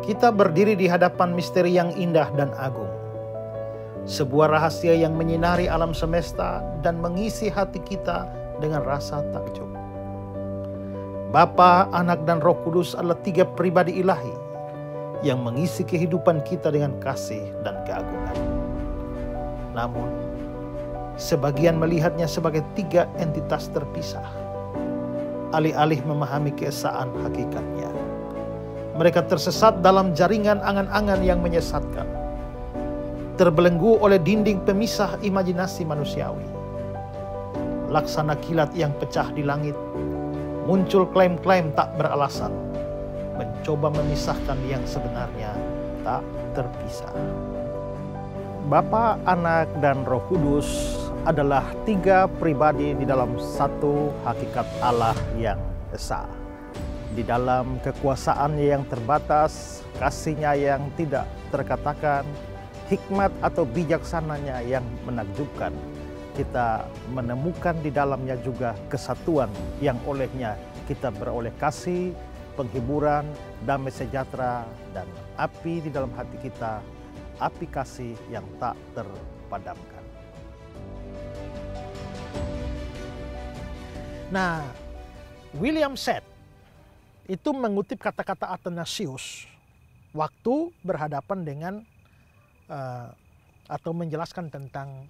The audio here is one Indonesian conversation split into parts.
Kita berdiri di hadapan misteri yang indah dan agung. Sebuah rahasia yang menyinari alam semesta dan mengisi hati kita dengan rasa takjub. Bapa, Anak, dan Roh Kudus adalah 3 pribadi ilahi yang mengisi kehidupan kita dengan kasih dan keagungan. Namun, sebagian melihatnya sebagai 3 entitas terpisah, alih-alih memahami keesaan hakikatnya. Mereka tersesat dalam jaringan angan-angan yang menyesatkan, terbelenggu oleh dinding pemisah imajinasi manusiawi. Laksana kilat yang pecah di langit, muncul klaim-klaim tak beralasan, mencoba memisahkan yang sebenarnya tak terpisah. Bapa, Anak, dan Roh Kudus adalah 3 pribadi di dalam satu hakikat Allah yang esa. Di dalam kekuasaannya yang terbatas, kasihnya yang tidak terkatakan, hikmat atau bijaksananya yang menakjubkan, kita menemukan di dalamnya juga kesatuan yang olehnya kita beroleh kasih, penghiburan, damai sejahtera, dan api di dalam hati kita, api kasih yang tak terpadamkan. Nah, William Seth itu mengutip kata-kata Athanasius waktu berhadapan dengan atau menjelaskan tentang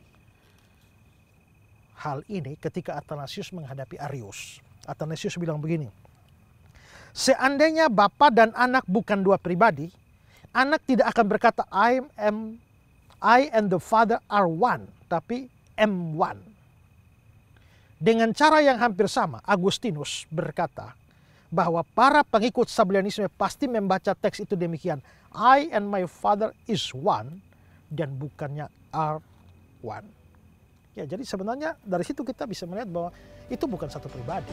hal ini ketika Athanasius menghadapi Arius. Athanasius bilang begini, seandainya Bapa dan Anak bukan 2 pribadi, Anak tidak akan berkata I and the Father are one, tapi am one. Dengan cara yang hampir sama, Agustinus berkata bahwa para pengikut Sabellianisme pasti membaca teks itu demikian, I and my Father is one, dan bukannya are one. Ya, jadi sebenarnya dari situ kita bisa melihat bahwa itu bukan satu pribadi.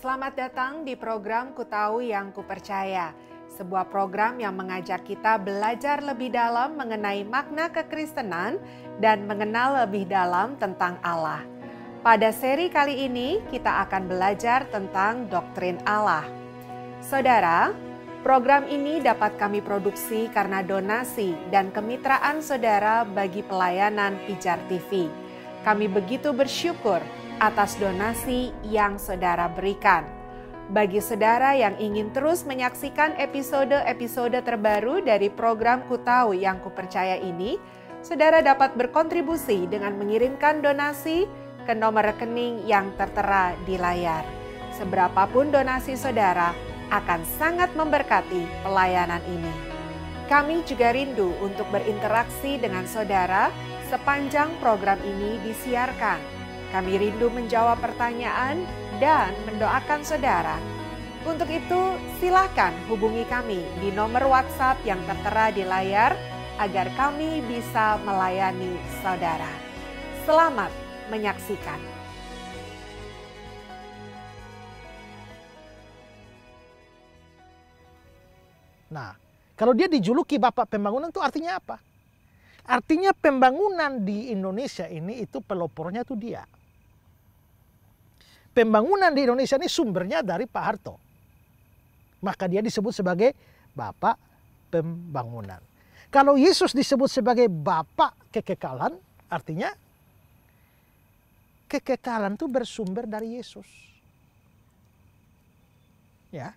Selamat datang di program Ku Tahu Yang Ku Percaya, sebuah program yang mengajak kita belajar lebih dalam mengenai makna kekristenan dan mengenal lebih dalam tentang Allah. Pada seri kali ini kita akan belajar tentang doktrin Allah. Saudara, program ini dapat kami produksi karena donasi dan kemitraan saudara bagi pelayanan Pijar TV. Kami begitu bersyukur atas donasi yang saudara berikan. Bagi saudara yang ingin terus menyaksikan episode-episode terbaru dari program Ku Tahu Yang Ku Percaya ini, saudara dapat berkontribusi dengan mengirimkan donasi ke nomor rekening yang tertera di layar. Seberapapun donasi saudara akan sangat memberkati pelayanan ini. Kami juga rindu untuk berinteraksi dengan saudara sepanjang program ini disiarkan. Kami rindu menjawab pertanyaan dan mendoakan saudara. Untuk itu, silakan hubungi kami di nomor WhatsApp yang tertera di layar agar kami bisa melayani saudara. Selamat menyaksikan. Nah, kalau dia dijuluki Bapak Pembangunan itu artinya apa? Artinya pembangunan di Indonesia ini itu pelopornya itu dia. Pembangunan di Indonesia ini sumbernya dari Pak Harto. Maka dia disebut sebagai Bapak Pembangunan. Kalau Yesus disebut sebagai Bapak kekekalan, artinya kekekalan itu bersumber dari Yesus. Ya.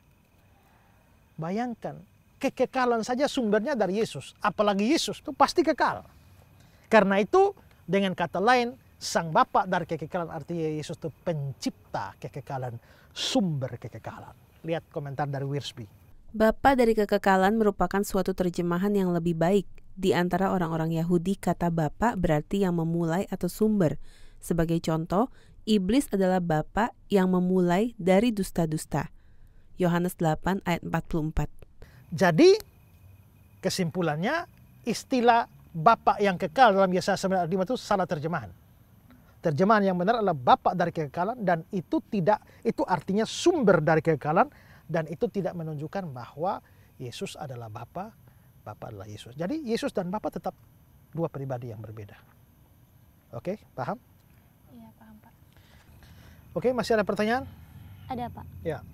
Bayangkan, kekekalan saja sumbernya dari Yesus. Apalagi Yesus itu pasti kekal. Karena itu, dengan kata lain, Sang Bapa dari kekekalan, artinya Yesus itu pencipta kekekalan, sumber kekekalan. Lihat komentar dari Wiersbe. Bapa dari kekekalan merupakan suatu terjemahan yang lebih baik. Di antara orang-orang Yahudi, kata Bapa berarti yang memulai atau sumber. Sebagai contoh, iblis adalah bapa yang memulai dari dusta-dusta. Yohanes 8 ayat 44. Jadi, kesimpulannya, istilah Bapa yang kekal dalam Yesaya 9:5 itu salah terjemahan. Terjemahan yang benar adalah Bapa dari kekekalan, dan itu artinya sumber dari kekekalan, dan itu tidak menunjukkan bahwa Yesus adalah Bapa, Bapa adalah Yesus. Jadi Yesus dan Bapa tetap 2 pribadi yang berbeda. Oke, paham? Iya, paham Pak. Oke, masih ada pertanyaan? Ada, Pak. Ya.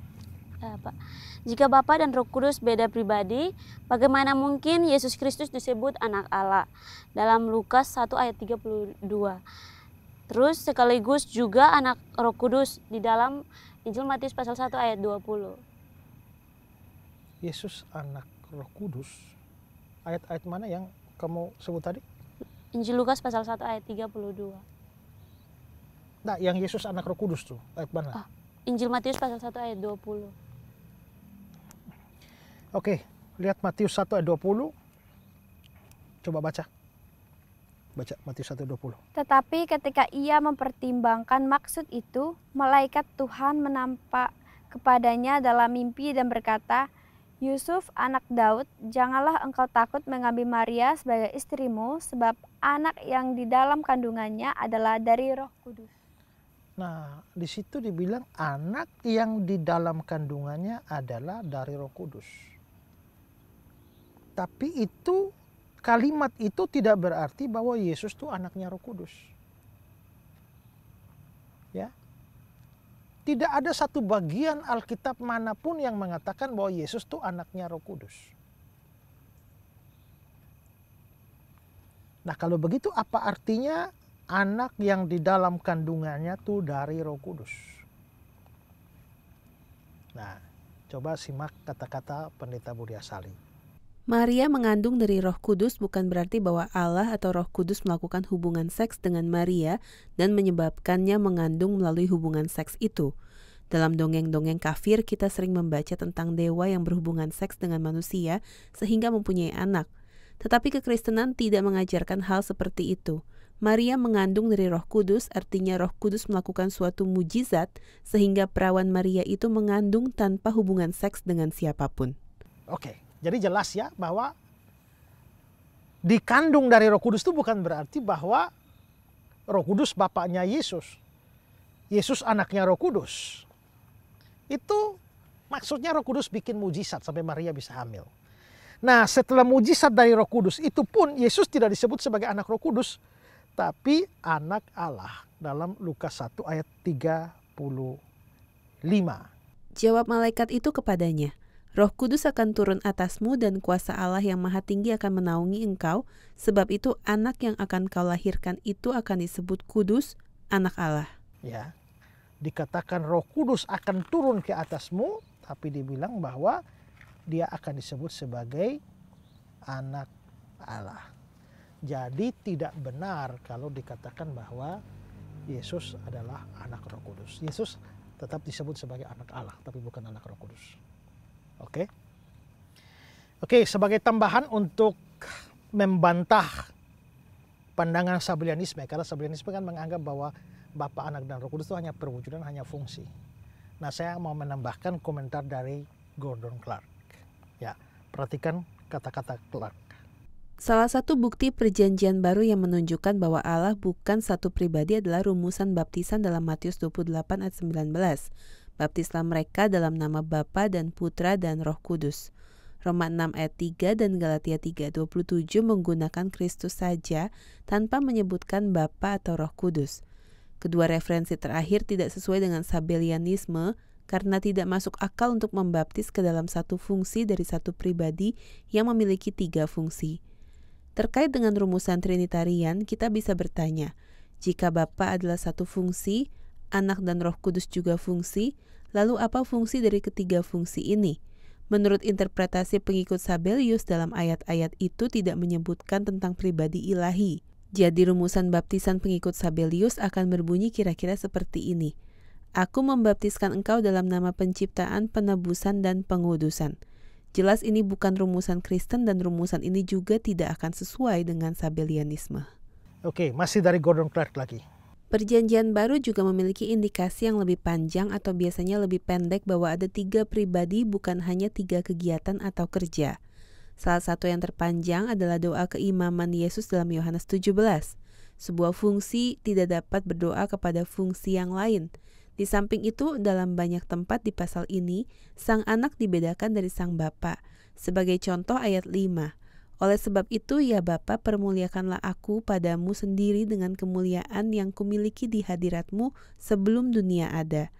Pak. Jika Bapa dan Roh Kudus beda pribadi, bagaimana mungkin Yesus Kristus disebut anak Allah? Dalam Lukas 1 ayat 32. Terus sekaligus juga anak Roh Kudus di dalam Injil Matius pasal 1 ayat 20. Yesus anak Roh Kudus. Ayat-ayat mana yang kamu sebut tadi? Injil Lukas pasal 1 ayat 32. Nah, yang Yesus anak Roh Kudus tuh, ayat mana? Injil Matius pasal 1 ayat 20. Oke, lihat Matius 1 ayat 20. Coba baca. Baca Matius 1 ayat 20. Tetapi ketika ia mempertimbangkan maksud itu, malaikat Tuhan menampak kepadanya dalam mimpi dan berkata, Yusuf anak Daud, janganlah engkau takut mengambil Maria sebagai istrimu, sebab anak yang di dalam kandungannya adalah dari Roh Kudus. Nah, di situ dibilang anak yang di dalam kandungannya adalah dari Roh Kudus. Tapi itu, kalimat itu tidak berarti bahwa Yesus itu anaknya Roh Kudus. Ya. Tidak ada satu bagian Alkitab manapun yang mengatakan bahwa Yesus itu anaknya Roh Kudus. Nah, kalau begitu apa artinya anak yang di dalam kandungannya itu dari Roh Kudus? Nah, coba simak kata-kata Pendeta Budia Sali. Maria mengandung dari Roh Kudus bukan berarti bahwa Allah atau Roh Kudus melakukan hubungan seks dengan Maria dan menyebabkannya mengandung melalui hubungan seks itu. Dalam dongeng-dongeng kafir, kita sering membaca tentang dewa yang berhubungan seks dengan manusia sehingga mempunyai anak. Tetapi kekristenan tidak mengajarkan hal seperti itu. Maria mengandung dari Roh Kudus, artinya Roh Kudus melakukan suatu mujizat sehingga perawan Maria itu mengandung tanpa hubungan seks dengan siapapun. Oke. Jadi jelas ya bahwa dikandung dari Roh Kudus itu bukan berarti bahwa Roh Kudus bapaknya Yesus. Yesus anaknya Roh Kudus. Itu maksudnya Roh Kudus bikin mujizat sampai Maria bisa hamil. Nah, setelah mujizat dari Roh Kudus itu pun Yesus tidak disebut sebagai anak Roh Kudus, tapi anak Allah dalam Lukas 1 ayat 35. Jawab malaikat itu kepadanya, Roh Kudus akan turun atasmu dan kuasa Allah yang Maha Tinggi akan menaungi engkau, sebab itu anak yang akan kau lahirkan itu akan disebut kudus, anak Allah. Ya, dikatakan Roh Kudus akan turun ke atasmu, tapi dibilang bahwa dia akan disebut sebagai anak Allah. Jadi tidak benar kalau dikatakan bahwa Yesus adalah anak Roh Kudus. Yesus tetap disebut sebagai anak Allah, tapi bukan anak Roh Kudus. Oke, sebagai tambahan untuk membantah pandangan Sabellianisme, karena Sabellianisme kan menganggap bahwa Bapa, Anak, dan Roh Kudus itu hanya perwujudan, hanya fungsi. Nah, saya mau menambahkan komentar dari Gordon Clark. Ya, perhatikan kata-kata Clark. Salah satu bukti perjanjian baru yang menunjukkan bahwa Allah bukan satu pribadi adalah rumusan baptisan dalam Matius 28 ayat 19. Baptislah mereka dalam nama Bapa dan Putra dan Roh Kudus. Roma 6 ayat 3 dan Galatia 3:27 menggunakan Kristus saja tanpa menyebutkan Bapa atau Roh Kudus. Kedua referensi terakhir tidak sesuai dengan Sabellianisme karena tidak masuk akal untuk membaptis ke dalam satu fungsi dari satu pribadi yang memiliki 3 fungsi. Terkait dengan rumusan Trinitarian, kita bisa bertanya, jika Bapa adalah satu fungsi, Anak dan Roh Kudus juga fungsi, lalu apa fungsi dari ketiga fungsi ini? Menurut interpretasi pengikut Sabellius dalam ayat-ayat itu tidak menyebutkan tentang pribadi ilahi. Jadi rumusan baptisan pengikut Sabellius akan berbunyi kira-kira seperti ini. Aku membaptiskan engkau dalam nama penciptaan, penebusan, dan pengudusan. Jelas ini bukan rumusan Kristen dan rumusan ini juga tidak akan sesuai dengan Sabellianisme. Oke, masih dari Gordon Clark lagi. Perjanjian baru juga memiliki indikasi yang lebih panjang atau biasanya lebih pendek bahwa ada 3 pribadi bukan hanya 3 kegiatan atau kerja. Salah satu yang terpanjang adalah doa keimaman Yesus dalam Yohanes 17. Sebuah fungsi tidak dapat berdoa kepada fungsi yang lain. Di samping itu, dalam banyak tempat di pasal ini, sang anak dibedakan dari sang bapa. Sebagai contoh ayat 5. Oleh sebab itu, ya Bapa, permuliakanlah aku padamu sendiri dengan kemuliaan yang kumiliki di hadiratmu sebelum dunia ada.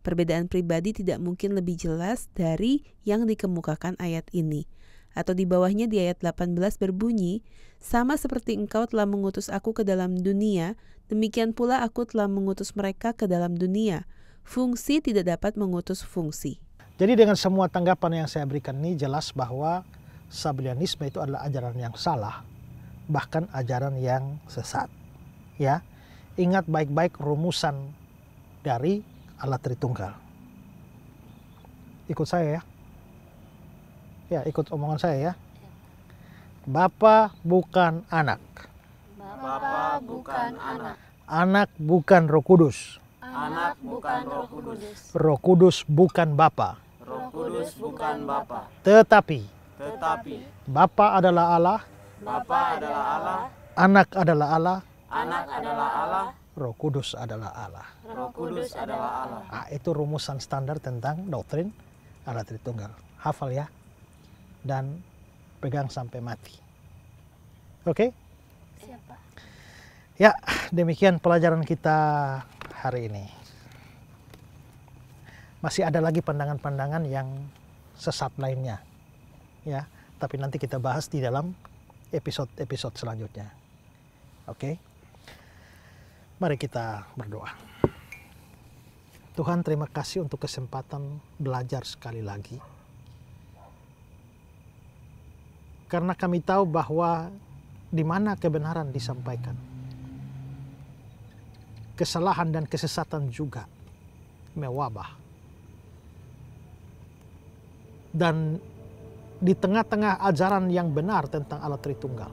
Perbedaan pribadi tidak mungkin lebih jelas dari yang dikemukakan ayat ini. Atau di bawahnya di ayat 18 berbunyi, "Sama seperti engkau telah mengutus aku ke dalam dunia, demikian pula aku telah mengutus mereka ke dalam dunia." Fungsi tidak dapat mengutus fungsi. Jadi dengan semua tanggapan yang saya berikan ini jelas bahwa Sabellianisme itu adalah ajaran yang salah, bahkan ajaran yang sesat. Ya, ingat baik-baik rumusan dari Allah Tritunggal. Ikut saya ya. Ya, ikut omongan saya ya. Bapa bukan anak. Bapa bukan anak. Anak bukan Roh Kudus. Anak bukan Roh Kudus. Roh Kudus bukan Bapa. Roh Kudus bukan Bapa. Tetapi Bapa adalah Allah. Bapa adalah Allah. Anak adalah Allah. Anak adalah Allah. Roh Kudus adalah Allah. Roh Kudus adalah Allah. Nah, itu rumusan standar tentang doktrin Allah Tritunggal. Hafal ya. Dan pegang sampai mati. Oke? Siapa? Ya, demikian pelajaran kita hari ini. Masih ada lagi pandangan-pandangan yang sesat lainnya. Ya, tapi nanti kita bahas di dalam episode-episode selanjutnya. Oke? Mari kita berdoa. Tuhan, terima kasih untuk kesempatan belajar sekali lagi. Karena kami tahu bahwa di mana kebenaran disampaikan, kesalahan dan kesesatan juga mewabah. Dan di tengah-tengah ajaran yang benar tentang Allah Tritunggal,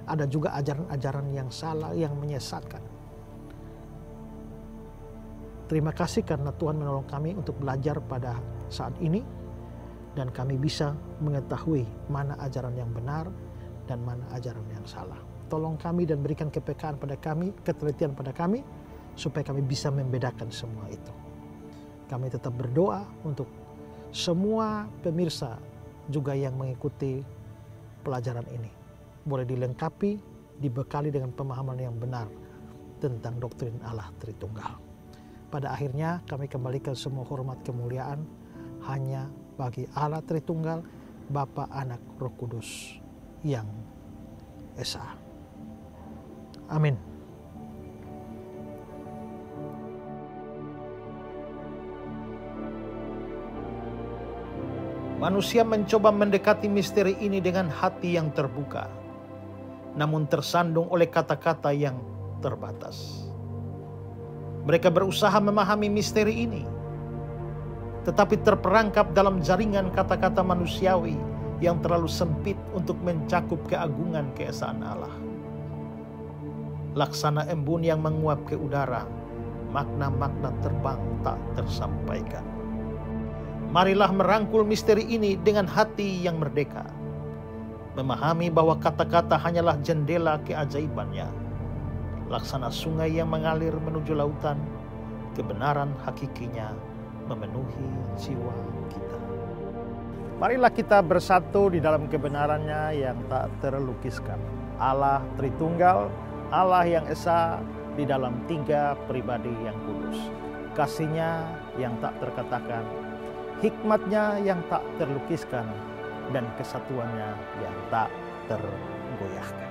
ada juga ajaran-ajaran yang salah, yang menyesatkan. Terima kasih karena Tuhan menolong kami untuk belajar pada saat ini, dan kami bisa mengetahui mana ajaran yang benar dan mana ajaran yang salah. Tolong kami dan berikan kepekaan pada kami, ketelitian pada kami, supaya kami bisa membedakan semua itu. Kami tetap berdoa untuk semua pemirsa juga yang mengikuti pelajaran ini. Boleh dilengkapi, dibekali dengan pemahaman yang benar tentang doktrin Allah Tritunggal. Pada akhirnya kami kembalikan semua hormat kemuliaan hanya bagi Allah Tritunggal, Bapa, Anak, Roh Kudus yang Esa. Amin. Manusia mencoba mendekati misteri ini dengan hati yang terbuka, namun tersandung oleh kata-kata yang terbatas. Mereka berusaha memahami misteri ini, tetapi terperangkap dalam jaringan kata-kata manusiawi yang terlalu sempit untuk mencakup keagungan keesaan Allah. Laksana embun yang menguap ke udara, makna-makna terbang tak tersampaikan. Marilah merangkul misteri ini dengan hati yang merdeka, memahami bahwa kata-kata hanyalah jendela keajaibannya. Laksana sungai yang mengalir menuju lautan, kebenaran hakikinya memenuhi jiwa kita. Marilah kita bersatu di dalam kebenarannya yang tak terlukiskan. Allah Tritunggal, Allah yang Esa di dalam 3 pribadi yang kudus. Kasih-Nya yang tak terkatakan, hikmat-Nya yang tak terlukiskan, dan kesatuannya yang tak tergoyahkan.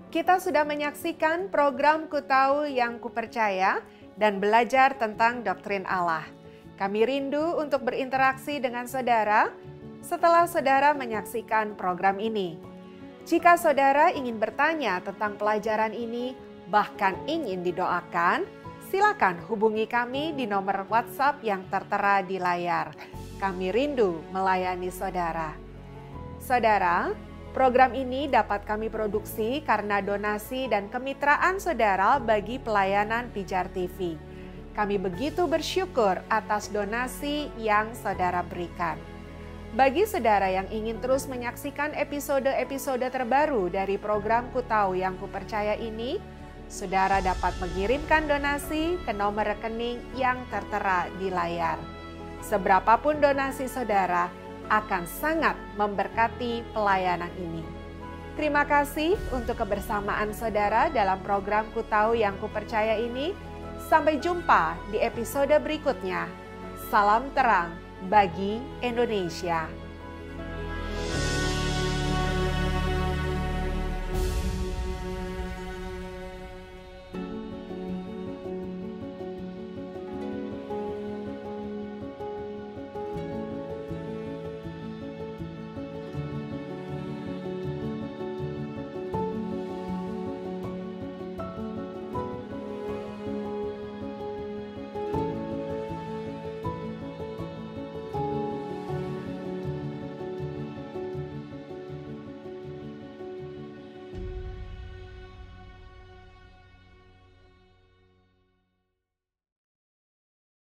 Kita sudah menyaksikan program Ku Tahu Yang Ku Percaya dan belajar tentang doktrin Allah. Kami rindu untuk berinteraksi dengan saudara setelah saudara menyaksikan program ini. Jika saudara ingin bertanya tentang pelajaran ini, bahkan ingin didoakan, silakan hubungi kami di nomor WhatsApp yang tertera di layar. Kami rindu melayani saudara. Saudara, program ini dapat kami produksi karena donasi dan kemitraan saudara bagi pelayanan Pijar TV. Kami begitu bersyukur atas donasi yang saudara berikan. Bagi saudara yang ingin terus menyaksikan episode-episode terbaru dari program Ku Tahu Yang Ku Percaya ini, saudara dapat mengirimkan donasi ke nomor rekening yang tertera di layar. Seberapapun donasi saudara akan sangat memberkati pelayanan ini. Terima kasih untuk kebersamaan saudara dalam program Ku Tahu Yang Ku Percaya ini. Sampai jumpa di episode berikutnya. Salam terang bagi Indonesia.